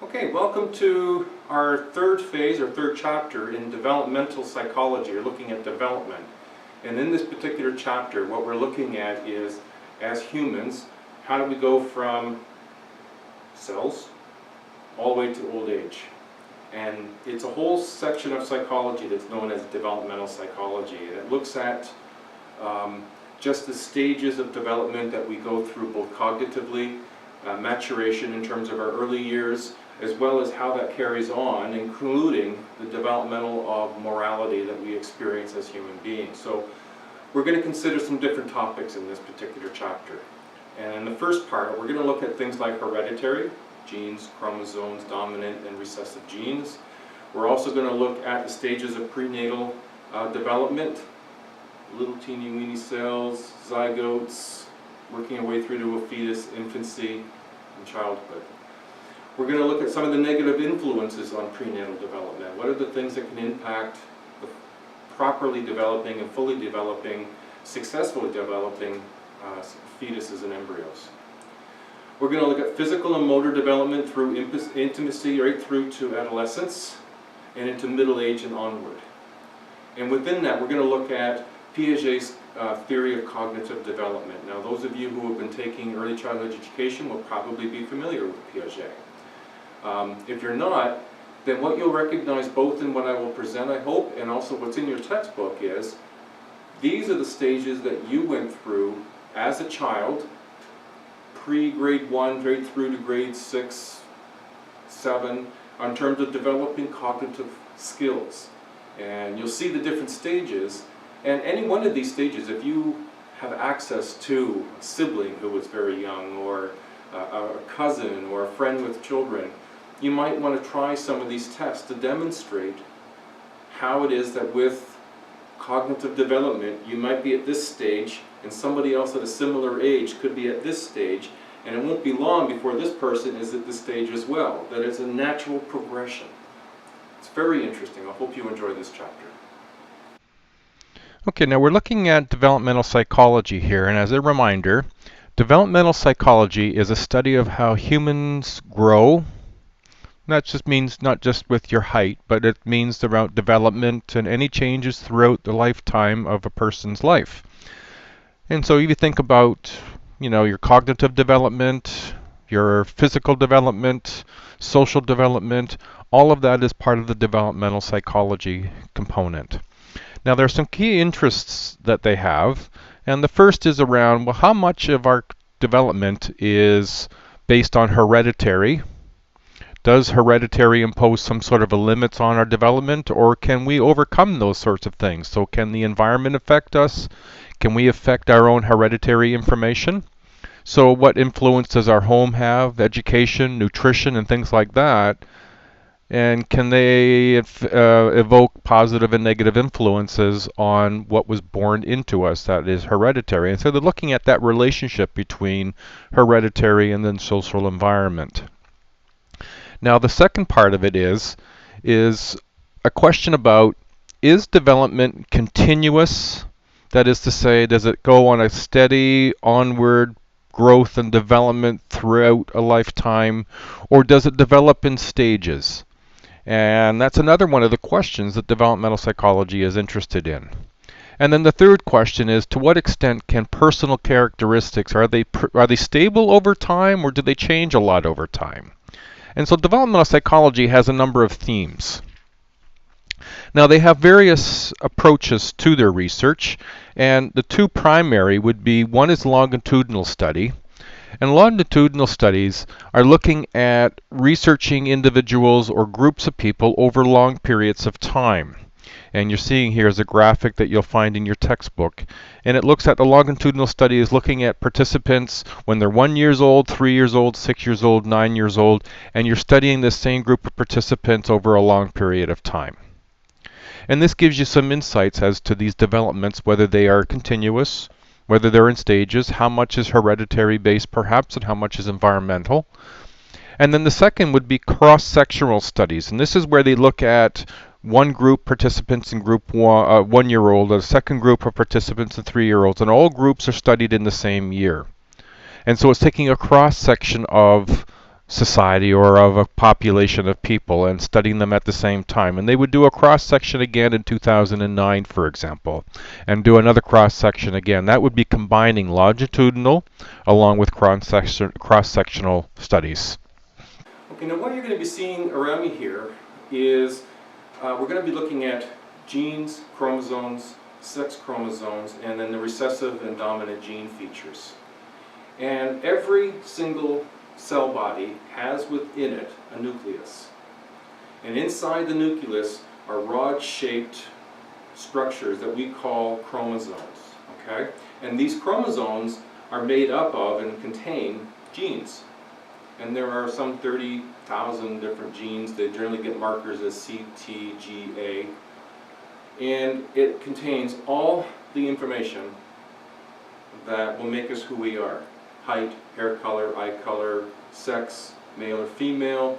Okay, welcome to our third phase, or third chapter in developmental psychology, or looking at development. And in this particular chapter, what we're looking at is, as humans, how do we go from cells all the way to old age? And it's a whole section of psychology that's known as developmental psychology. And it looks at just the stages of development that we go through, both cognitively, maturation in terms of our early years, as well as how that carries on, including the developmental of morality that we experience as human beings. So we're going to consider some different topics in this particular chapter. And in the first part, we're going to look at things like hereditary, genes, chromosomes, dominant and recessive genes. We're also going to look at the stages of prenatal development, little teeny weeny cells, zygotes, working our way through to a fetus, infancy, and childhood. We're going to look at some of the negative influences on prenatal development. What are the things that can impact the properly developing and fully developing, successfully developing fetuses and embryos? We're going to look at physical and motor development through intimacy right through to adolescence and into middle age and onward. And within that, we're going to look at Piaget's theory of cognitive development. Now, those of you who have been taking early childhood education will probably be familiar with Piaget. If you're not, then what you'll recognize both in what I will present, I hope, and also what's in your textbook is, these are the stages that you went through as a child, pre-grade 1, right through to grade 6, 7, in terms of developing cognitive skills. And you'll see the different stages. And any one of these stages, if you have access to a sibling who was very young, or a cousin, or a friend with children, you might want to try some of these tests to demonstrate how it is that with cognitive development, you might be at this stage, and somebody else at a similar age could be at this stage, and it won't be long before this person is at this stage as well. That is a natural progression. It's very interesting. I hope you enjoy this chapter. Okay, now we're looking at developmental psychology here, and as a reminder, developmental psychology is a study of how humans grow. That just means not just with your height, but it means around development and any changes throughout the lifetime of a person's life. And so if you think about, your cognitive development, your physical development, social development, all of that is part of the developmental psychology component. Now, there are some key interests that they have, and the first is around, well, how much of our development is based on hereditary? Does hereditary impose some sort of a limits on our development, or can we overcome those sorts of things? So can the environment affect us? Can we affect our own hereditary information? So what influence does our home have, education, nutrition, and things like that? And can they evoke positive and negative influences on what was born into us, that is hereditary? And so they're looking at that relationship between hereditary and then social environment. Now, the second part of it is a question about, is development continuous? That is to say, does it go on a steady onward growth and development throughout a lifetime, or does it develop in stages? And that's another one of the questions that developmental psychology is interested in. And then the third question is, to what extent can personal characteristics, are they stable over time, or do they change a lot over time? And so developmental psychology has a number of themes. Now, they have various approaches to their research, and the two primary would be, one is longitudinal study. And longitudinal studies are looking at researching individuals or groups of people over long periods of time. And you're seeing here is a graphic that you'll find in your textbook. And it looks at the longitudinal study is looking at participants when they're 1 year old, 3 years old, 6 years old, 9 years old, and you're studying the same group of participants over a long period of time. And this gives you some insights as to these developments, whether they are continuous, whether they're in stages, how much is hereditary based perhaps, and how much is environmental. And then the second would be cross-sectional studies. And this is where they look at one group participants in group 1 year old, a second group of participants in 3 year olds, and all groups are studied in the same year. And so it's taking a cross-section of society or of a population of people and studying them at the same time. And they would do a cross-section again in 2009, for example, and do another cross-section again. That would be combining longitudinal along with cross-sectional studies. Okay, now what you're going to be seeing around me here is we're going to be looking at genes, chromosomes, sex chromosomes, and then the recessive and dominant gene features. And every single cell body has within it a nucleus. And inside the nucleus are rod-shaped structures that we call chromosomes. Okay? And these chromosomes are made up of and contain genes. And there are some 30,000 different genes. They generally get markers as C, T, G, A. And it contains all the information that will make us who we are. Height, hair color, eye color, sex, male or female.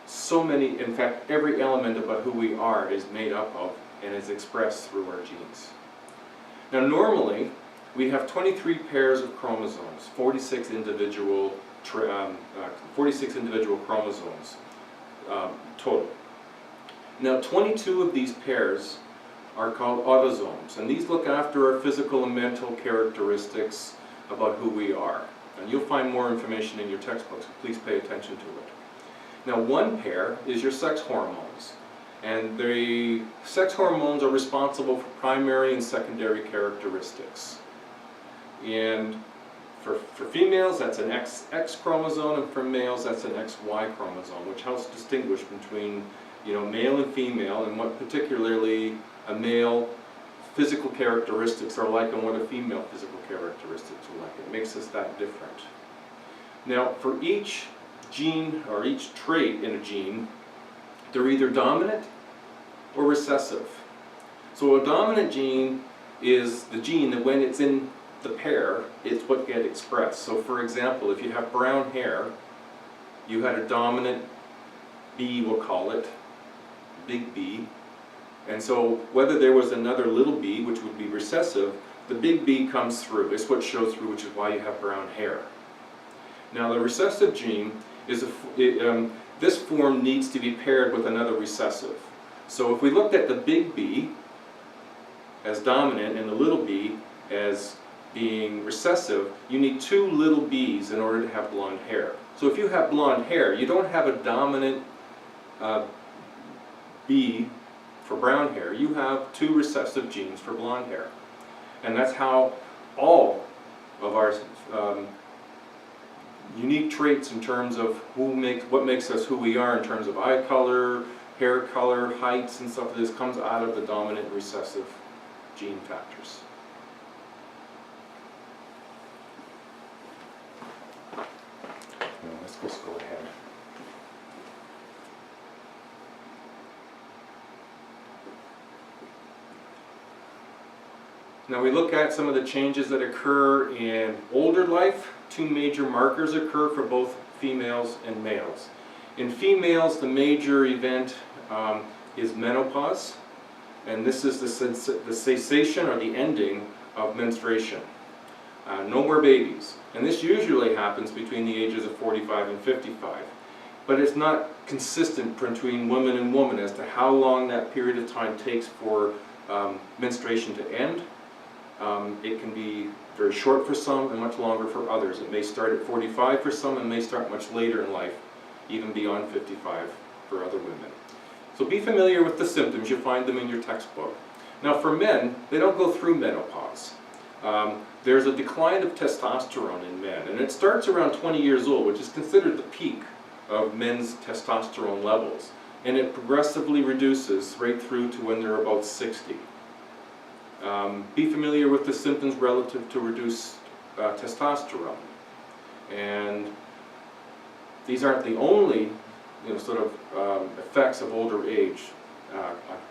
So many, in fact, every element about who we are is made up of and is expressed through our genes. Now normally, we have 23 pairs of chromosomes, 46 individual chromosomes total. Now 22 of these pairs are called autosomes, and these look after our physical and mental characteristics about who we are. And you'll find more information in your textbooks, so please pay attention to it. Now one pair is your sex hormones, and the sex hormones are responsible for primary and secondary characteristics. And for females, that's an XX chromosome, and for males, that's an XY chromosome, which helps distinguish between, male and female, and what particularly a male physical characteristics are like and what a female physical characteristics are like. It makes us that different. Now, for each gene or each trait in a gene, they're either dominant or recessive. So a dominant gene is the gene that when it's in the pair, it's what gets expressed. So for example, if you have brown hair, you had a dominant B, we'll call it, big B. And so whether there was another little b, which would be recessive, the big B comes through. It's what shows through, which is why you have brown hair. Now the recessive gene is this form needs to be paired with another recessive. So if we looked at the big B as dominant and the little b as being recessive, you need two little b's in order to have blonde hair. So if you have blonde hair, you don't have a dominant B for brown hair. You have two recessive genes for blonde hair. And that's how all of our unique traits in terms of what makes us who we are in terms of eye color, hair color, heights and stuff like this comes out of the dominant and recessive gene factors. Now let's just go ahead. Now we look at some of the changes that occur in older life. Two major markers occur for both females and males. In females, the major event is menopause, and this is the cessation or the ending of menstruation. No more babies. And this usually happens between the ages of 45 and 55. But it's not consistent between woman and woman as to how long that period of time takes for menstruation to end. It can be very short for some and much longer for others. It may start at 45 for some and may start much later in life, even beyond 55 for other women. So be familiar with the symptoms. You'll find them in your textbook. Now for men, they don't go through menopause. There's a decline of testosterone in men, and it starts around 20 years old, which is considered the peak of men's testosterone levels. And it progressively reduces right through to when they're about 60. Be familiar with the symptoms relative to reduced testosterone. And these aren't the only effects of older age.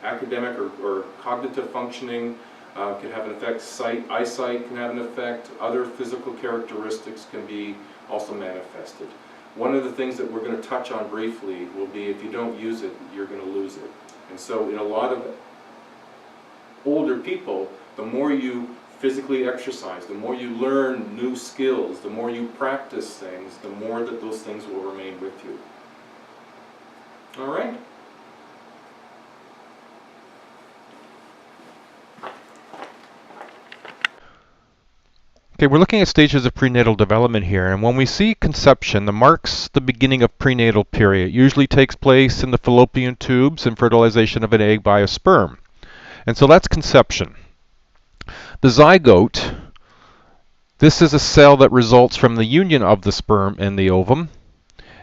Academic or cognitive functioning can have an effect. Eyesight can have an effect. Other physical characteristics can be also manifested. One of the things that we're going to touch on briefly will be if you don't use it, you're going to lose it. And so in a lot of older people, the more you physically exercise, the more you learn new skills, the more you practice things, the more that those things will remain with you. All right? Okay, we're looking at stages of prenatal development here, and when we see conception, that marks the beginning of prenatal period. It usually takes place in the fallopian tubes and fertilization of an egg by a sperm. And so that's conception. The zygote, this is a cell that results from the union of the sperm and the ovum,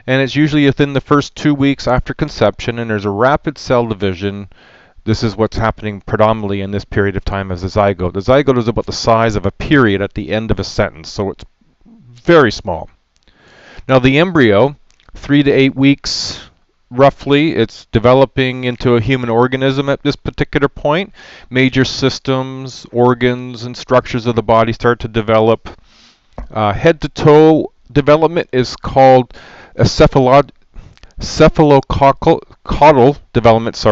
and it's usually within the first 2 weeks after conception, and there's a rapid cell division. This is what's happening predominantly in this period of time as a zygote. The zygote is about the size of a period at the end of a sentence, so it's very small. Now the embryo, 3 to 8 weeks roughly, it's developing into a human organism at this particular point. Major systems, organs, and structures of the body start to develop. Head to toe development is called cephalocaudal development,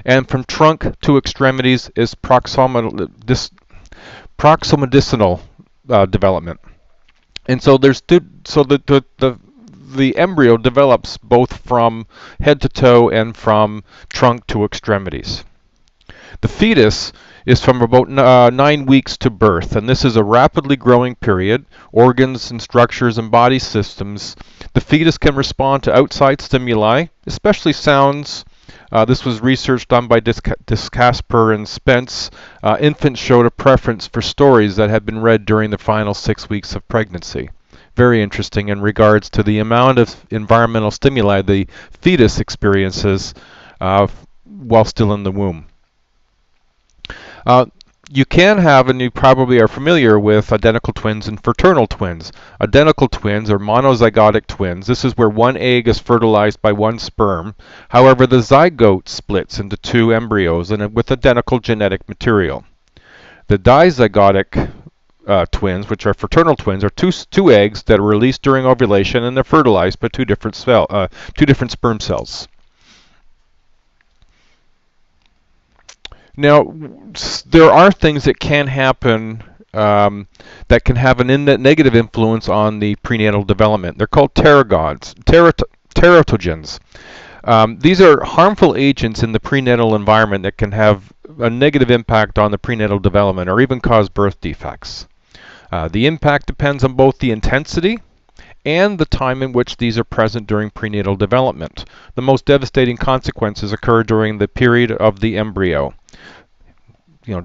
and from trunk to extremities is proximodicinal development. And so the embryo develops both from head to toe and from trunk to extremities. The fetus is from about 9 weeks to birth, and this is a rapidly growing period. Organs and structures and body systems. The fetus can respond to outside stimuli, especially sounds. This was research done by Casper and Spence. Infants showed a preference for stories that had been read during the final 6 weeks of pregnancy. Very interesting in regards to the amount of environmental stimuli the fetus experiences while still in the womb. You can have, and you probably are familiar with, identical twins and fraternal twins. Identical twins are monozygotic twins. This is where one egg is fertilized by one sperm. However, the zygote splits into 2 embryos and with identical genetic material. The dizygotic twins, which are fraternal twins, are two eggs that are released during ovulation, and they're fertilized by two different sperm cells. Now, there are things that can happen that can have a negative influence on the prenatal development. They're called teratogens. These are harmful agents in the prenatal environment that can have a negative impact on the prenatal development or even cause birth defects. The impact depends on both the intensity and the time in which these are present during prenatal development. The most devastating consequences occur during the period of the embryo.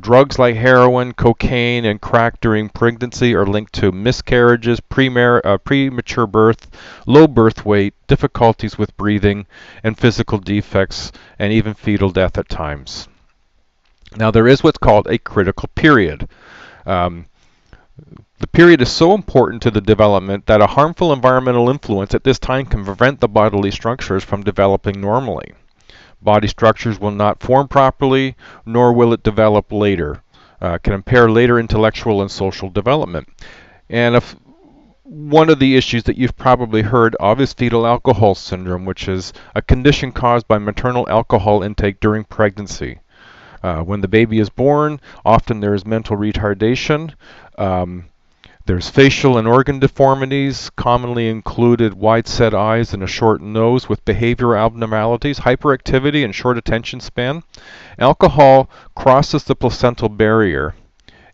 Drugs like heroin, cocaine, and crack during pregnancy are linked to miscarriages, premature birth, low birth weight, difficulties with breathing, and physical defects, and even fetal death at times. Now, there is what's called a critical period. The period is so important to the development that a harmful environmental influence at this time can prevent the bodily structures from developing normally. Body structures will not form properly, nor will it develop later. Can impair later intellectual and social development. And one of the issues that you've probably heard of is fetal alcohol syndrome, which is a condition caused by maternal alcohol intake during pregnancy. When the baby is born, often there is mental retardation. There's facial and organ deformities, commonly included wide-set eyes and a short nose with behavioral abnormalities, hyperactivity, and short attention span. Alcohol crosses the placental barrier,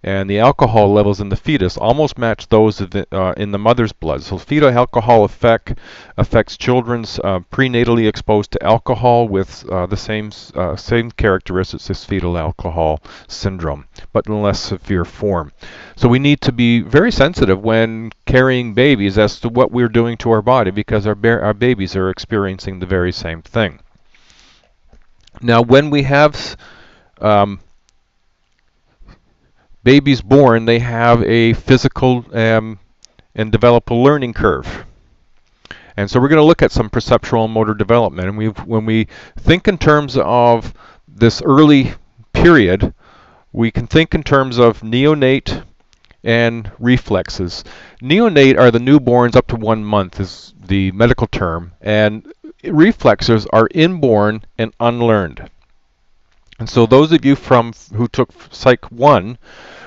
and the alcohol levels in the fetus almost match those in the mother's blood. So fetal alcohol affects children's prenatally exposed to alcohol with the same characteristics as fetal alcohol syndrome, but in less severe form. So we need to be very sensitive when carrying babies as to what we're doing to our body, because our babies are experiencing the very same thing. Now, when we have babies born, they have a physical and develop a learning curve. And so we're going to look at some perceptual and motor development. And when we think in terms of this early period, we can think in terms of neonate and reflexes. Neonate are the newborns up to 1 month is the medical term, and reflexes are inborn and unlearned. And so those of you who took Psych1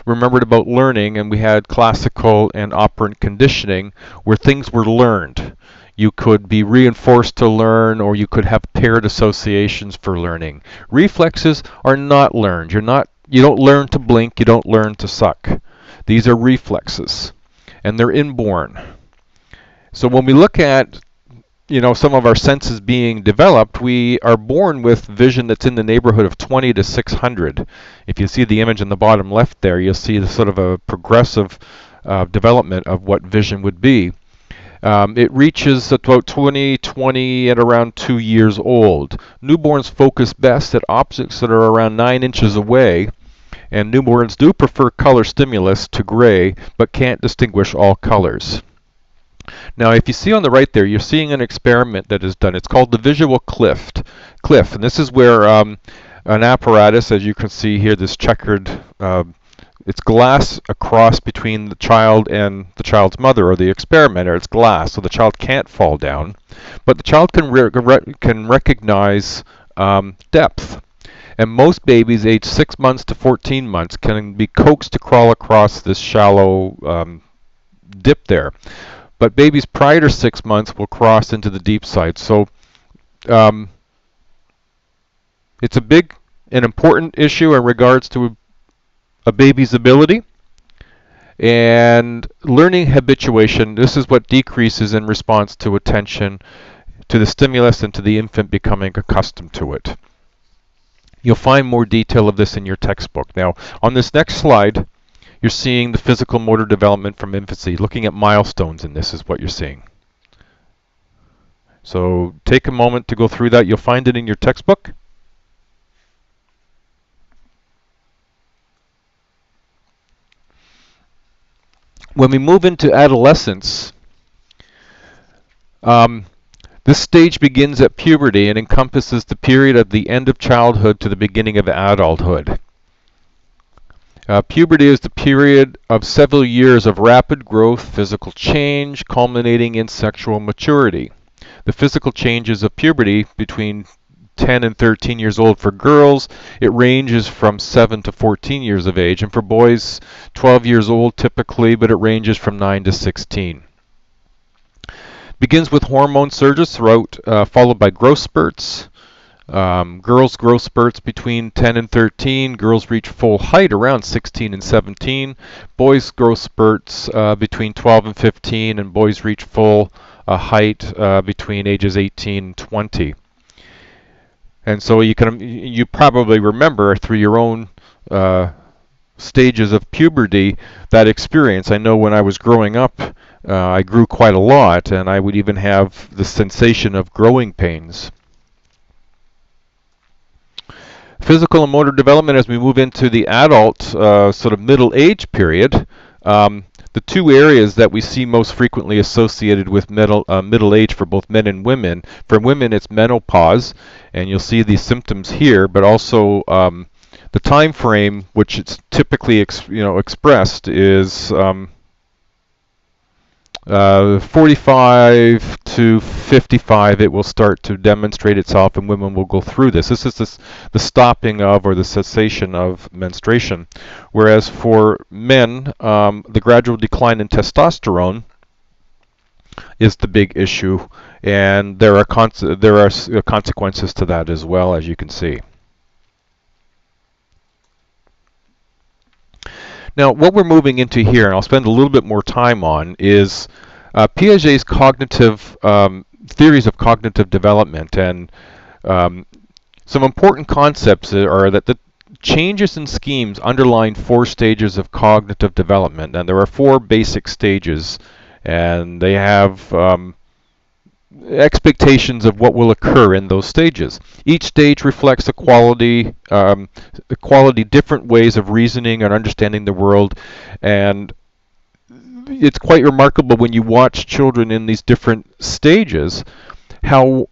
remembered about learning, and we had classical and operant conditioning where things were learned. You could be reinforced to learn, or you could have paired associations for learning. Reflexes are not learned. You don't learn to blink, you don't learn to suck. These are reflexes, and they're inborn. So when we look at some of our senses being developed, we are born with vision that's in the neighborhood of 20 to 600. If you see the image in the bottom left there, you'll see the sort of a progressive development of what vision would be. It reaches about 20 at around 2 years old. Newborns focus best at objects that are around 9 inches away, and newborns do prefer color stimulus to gray, but can't distinguish all colors. Now, if you see on the right there, you're seeing an experiment that is done. It's called the visual cliff, and this is where an apparatus, as you can see here, this checkered, it's glass across between the child and the child's mother, or the experimenter. It's glass, so the child can't fall down, but the child can recognize depth. And most babies aged 6 months to 14 months can be coaxed to crawl across this shallow dip there. But babies prior to 6 months will cross into the deep side. So it's a big and important issue in regards to a baby's ability. And learning habituation, this is what decreases in response to attention, to the stimulus, and to the infant becoming accustomed to it. You'll find more detail of this in your textbook. Now, on this next slide, you're seeing the physical motor development from infancy. Looking at milestones in this is what you're seeing. So take a moment to go through that. You'll find it in your textbook. When we move into adolescence, this stage begins at puberty and encompasses the period of the end of childhood to the beginning of adulthood. Puberty is the period of several years of rapid growth, physical change, culminating in sexual maturity. The physical changes of puberty between 10 and 13 years old for girls, it ranges from 7 to 14 years of age, and for boys 12 years old typically, but it ranges from 9 to 16. Begins with hormone surges throughout, followed by growth spurts. Girls' growth spurts between 10 and 13. Girls reach full height around 16 and 17. Boys' growth spurts between 12 and 15, and boys reach full height between ages 18 and 20. And so you probably remember through your own stages of puberty that experience. I know when I was growing up, I grew quite a lot, and I would even have the sensation of growing pains. Physical and motor development as we move into the adult sort of middle age period. The two areas that we see most frequently associated with middle age for both men and women. For women, it's menopause, and you'll see these symptoms here, but also the time frame which it's typically expressed is 45 to 55, it will start to demonstrate itself, and women will go through this. This is the stopping of, or the cessation of, menstruation. Whereas for men, the gradual decline in testosterone is the big issue, and there are consequences to that as well, as you can see. Now, what we're moving into here, and I'll spend a little bit more time on, is Piaget's cognitive theories of cognitive development. And some important concepts are that the changes in schemes underline 4 stages of cognitive development. And there are 4 basic stages, and they have expectations of what will occur in those stages. Each stage reflects a quality, different ways of reasoning and understanding the world, and it's quite remarkable when you watch children in these different stages, how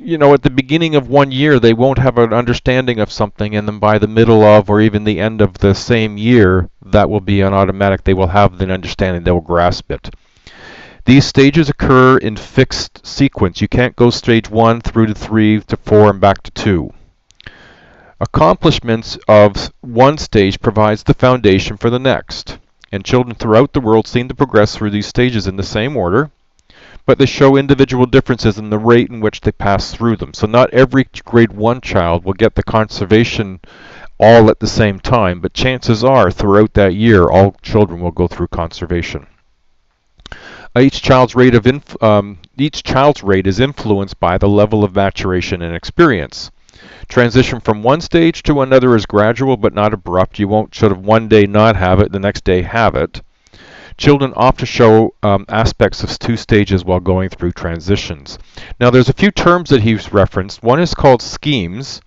at the beginning of one year they won't have an understanding of something, and then by the middle of, or even the end of the same year, that will be an automatic. They will have the understanding, they will grasp it. These stages occur in fixed sequence. You can't go stage 1 through to 3 to 4 and back to 2. Accomplishments of one stage provides the foundation for the next, and children throughout the world seem to progress through these stages in the same order, but they show individual differences in the rate in which they pass through them. So not every grade 1 child will get the conservation all at the same time, but chances are throughout that year all children will go through conservation. Each child's rate is influenced by the level of maturation and experience. Transition from one stage to another is gradual but not abrupt. You won't sort of one day not have it, the next day have it. Children often show aspects of two stages while going through transitions. Now there's a few terms that he's referenced. One is called schemes.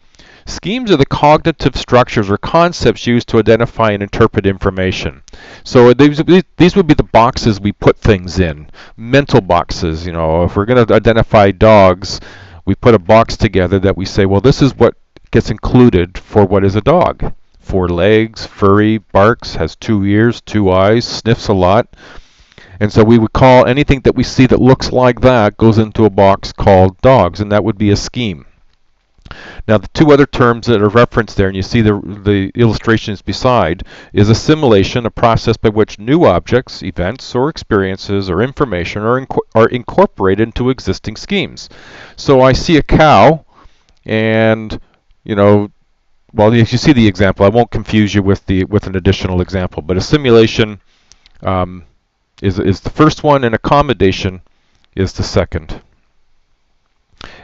Schemes are the cognitive structures or concepts used to identify and interpret information. So these would be the boxes we put things in. Mental boxes, you know, if we're going to identify dogs, we put a box together that we say, well, this is what gets included for what is a dog. 4 legs, furry, barks, has 2 ears, 2 eyes, sniffs a lot. And so we would call anything that we see that looks like that goes into a box called dogs, and that would be a scheme. Now the two other terms that are referenced there, and you see the illustrations beside, is assimilation, a process by which new objects, events, or experiences or information are incorporated into existing schemes. So I see a cow, and you know, well, if you see the example, I won't confuse you with an additional example, but assimilation is the first one, and accommodation is the second.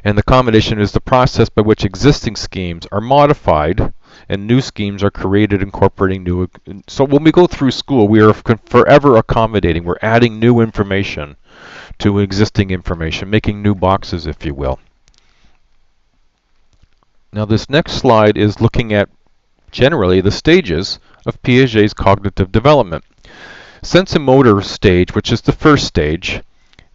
And the accommodation is the process by which existing schemes are modified and new schemes are created incorporating new. So when we go through school, we are forever accommodating. We're adding new information to existing information, making new boxes, if you will. Now this next slide is looking at generally the stages of Piaget's cognitive development. Sensomotor stage, which is the first stage,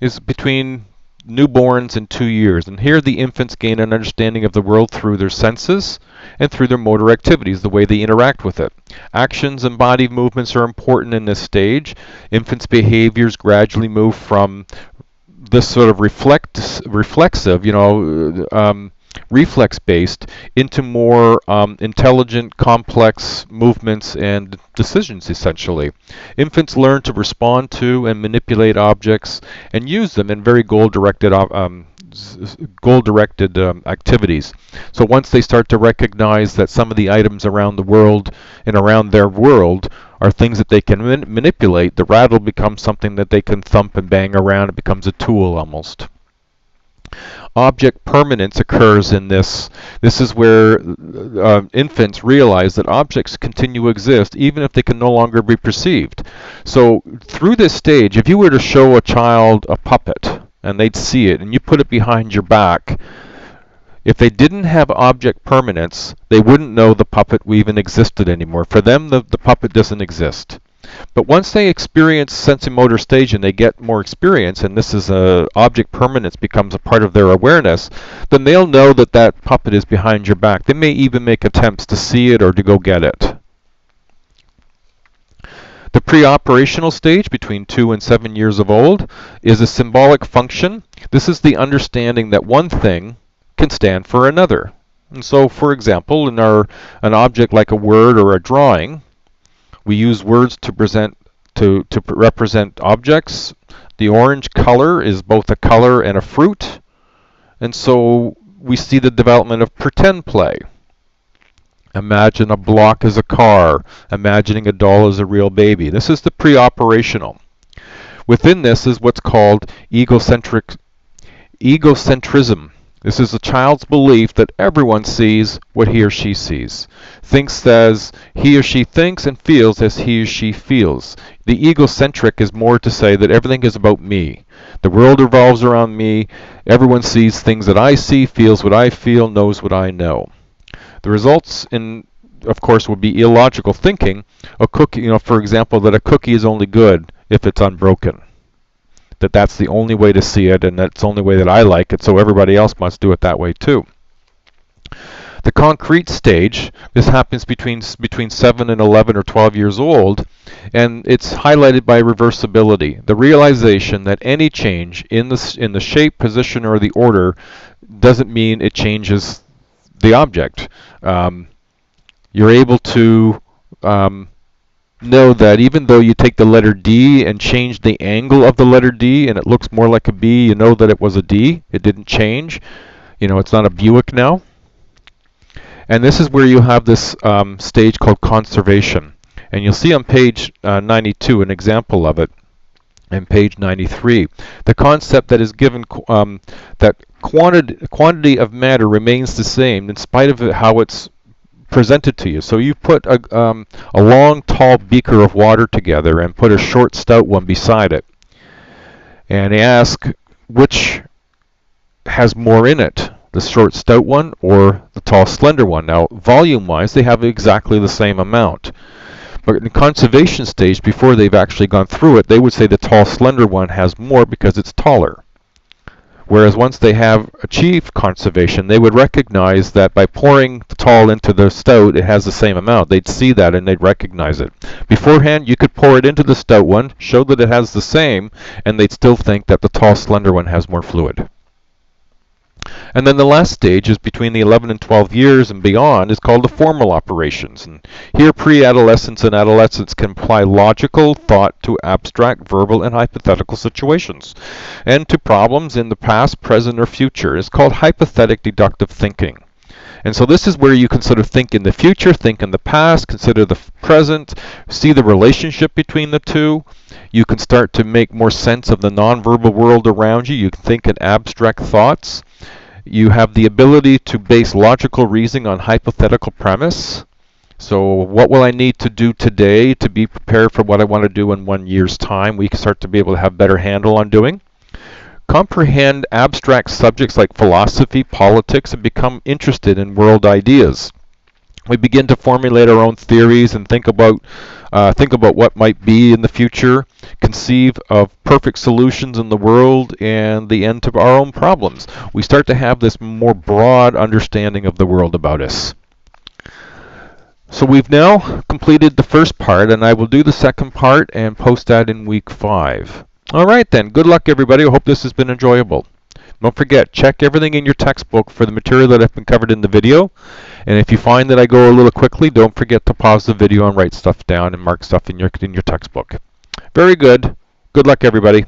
is between newborns and 2 years, and here the infants gain an understanding of the world through their senses and through their motor activities, the way they interact with it. Actions and body movements are important in this stage. Infants' behaviors gradually move from this sort of reflexive, reflex-based into more intelligent, complex movements and decisions, essentially. Infants learn to respond to and manipulate objects and use them in very goal-directed activities. So once they start to recognize that some of the items around the world and around their world are things that they can manipulate, the rattle becomes something that they can thump and bang around. It becomes a tool almost. Object permanence occurs in this. This is where infants realize that objects continue to exist even if they can no longer be perceived. So through this stage, if you were to show a child a puppet and they'd see it and you put it behind your back, if they didn't have object permanence, they wouldn't know the puppet even existed anymore. For them, the puppet doesn't exist. But once they experience sensomotor stage and they get more experience, and this is object permanence becomes a part of their awareness, then they'll know that that puppet is behind your back. They may even make attempts to see it or to go get it. The pre-operational stage, between 2 and 7 years of old, is a symbolic function. This is the understanding that one thing can stand for another. And so, for example, in an object like a word or a drawing, we use words to represent objects. The orange color is both a color and a fruit. And so we see the development of pretend play. Imagine a block as a car. Imagining a doll as a real baby. This is the pre-operational. Within this is what's called egocentrism. This is a child's belief that everyone sees what he or she sees, thinks as he or she thinks, and feels as he or she feels. The egocentric is more to say that everything is about me. The world revolves around me. Everyone sees things that I see, feels what I feel, knows what I know. The results, of course, would be illogical thinking. A cookie, for example, that a cookie is only good if it's unbroken. That's the only way to see it, and that's the only way that I like it, so everybody else must do it that way too. The concrete stage, this happens between 7 and 11 or 12 years old, and it's highlighted by reversibility, the realization that any change in the shape, position, or the order doesn't mean it changes the object. you're able to know that even though you take the letter D and change the angle of the letter D and it looks more like a B, you know that it was a D. It didn't change. You know, it's not a Buick now. And this is where you have this stage called conservation. And you'll see on page 92 an example of it, and page 93. The concept that is given that quantity of matter remains the same in spite of how it's presented to you. So you put a long, tall beaker of water together and put a short, stout one beside it. And they ask which has more in it, the short, stout one or the tall, slender one. Now, volume-wise, they have exactly the same amount. But in the conservation stage, before they've actually gone through it, they would say the tall, slender one has more because it's taller. Whereas once they have achieved conservation, they would recognize that by pouring the tall into the stout, it has the same amount. They'd see that and they'd recognize it. Beforehand, you could pour it into the stout one, show that it has the same, and they'd still think that the tall, slender one has more fluid. And then the last stage is between the 11 and 12 years and beyond is called the formal operations. And here pre-adolescence and adolescence can apply logical thought to abstract, verbal, and hypothetical situations, and to problems in the past, present, or future. It's called hypothetic deductive thinking. And so this is where you can sort of think in the future, think in the past, consider the present, see the relationship between the two. You can start to make more sense of the nonverbal world around you. You can think in abstract thoughts. You have the ability to base logical reasoning on hypothetical premise. So what will I need to do today to be prepared for what I want to do in 1 year's time? We can start to be able to have better handle on doing. Comprehend abstract subjects like philosophy, politics, and become interested in world ideas. We begin to formulate our own theories and think about what might be in the future, conceive of perfect solutions in the world, and the end to our own problems. We start to have this more broad understanding of the world about us. So we've now completed the first part, and I will do the second part and post that in week 5. All right then, good luck everybody. I hope this has been enjoyable. Don't forget, check everything in your textbook for the material that has been covered in the video. And if you find that I go a little quickly, don't forget to pause the video and write stuff down and mark stuff in your textbook. Very good. Good luck, everybody.